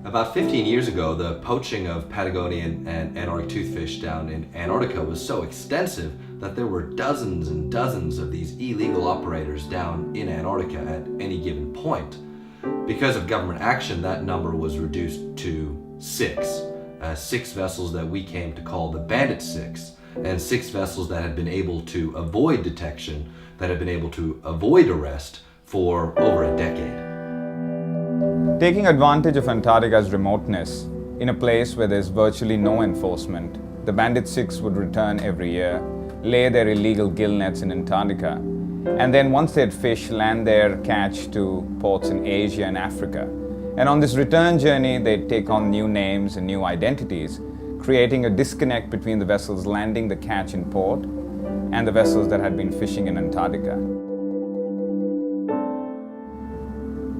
About 15 years ago, the poaching of Patagonian and Antarctic toothfish down in Antarctica was so extensive that there were dozens and dozens of these illegal operators down in Antarctica at any given point. Because of government action, that number was reduced to six vessels that we came to call the Bandit Six, and 6 vessels that had been able to avoid detection, that had been able to avoid arrest for over a decade. Taking advantage of Antarctica's remoteness, in a place where there's virtually no enforcement, the Bandit Six would return every year, lay their illegal gill nets in Antarctica, and then once they'd fish, land their catch to ports in Asia and Africa. And on this return journey, they'd take on new names and new identities, creating a disconnect between the vessels landing the catch in port and the vessels that had been fishing in Antarctica.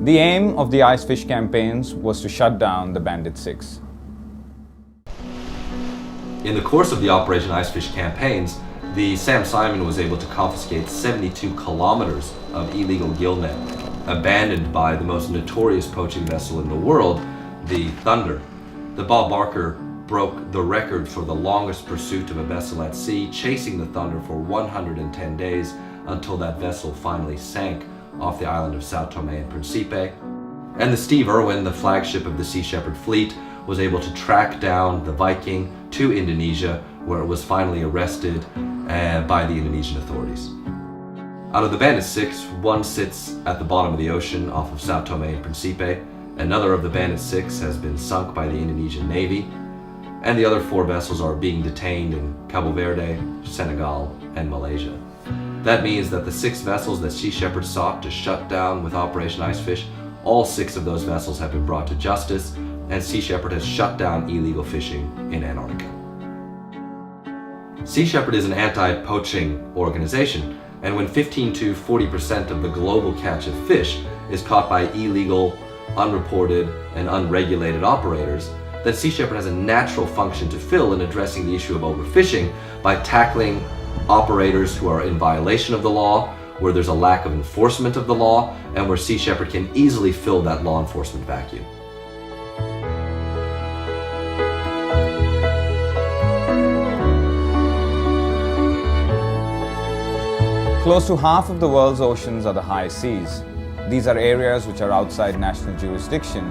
The aim of the Icefish campaigns was to shut down the Bandit Six. In the course of the Operation Icefish campaigns, the Sam Simon was able to confiscate 72 kilometers of illegal gill net, abandoned by the most notorious poaching vessel in the world, the Thunder. The Bob Barker broke the record for the longest pursuit of a vessel at sea, chasing the Thunder for 110 days until that vessel finally sank off the island of Sao Tome and Principe. And the Steve Irwin, the flagship of the Sea Shepherd fleet, was able to track down the Viking to Indonesia, where it was finally arrested by the Indonesian authorities. Out of the Bandit Six, one sits at the bottom of the ocean off of Sao Tome and Principe. Another of the Bandit Six has been sunk by the Indonesian Navy, and the other 4 vessels are being detained in Cabo Verde, Senegal, and Malaysia. That means that the 6 vessels that Sea Shepherd sought to shut down with Operation Icefish, all 6 of those vessels have been brought to justice, and Sea Shepherd has shut down illegal fishing in Antarctica. Sea Shepherd is an anti-poaching organization, and when 15 to 40% of the global catch of fish is caught by illegal, unreported, and unregulated operators, then Sea Shepherd has a natural function to fill in addressing the issue of overfishing by tackling operators who are in violation of the law, where there's a lack of enforcement of the law, and where Sea Shepherd can easily fill that law enforcement vacuum. Close to half of the world's oceans are the high seas. These are areas which are outside national jurisdiction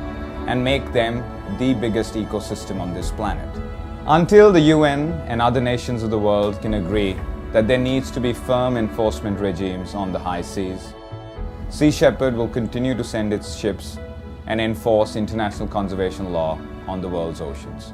and make them the biggest ecosystem on this planet. Until the UN and other nations of the world can agree that there needs to be firm enforcement regimes on the high seas, Sea Shepherd will continue to send its ships and enforce international conservation law on the world's oceans.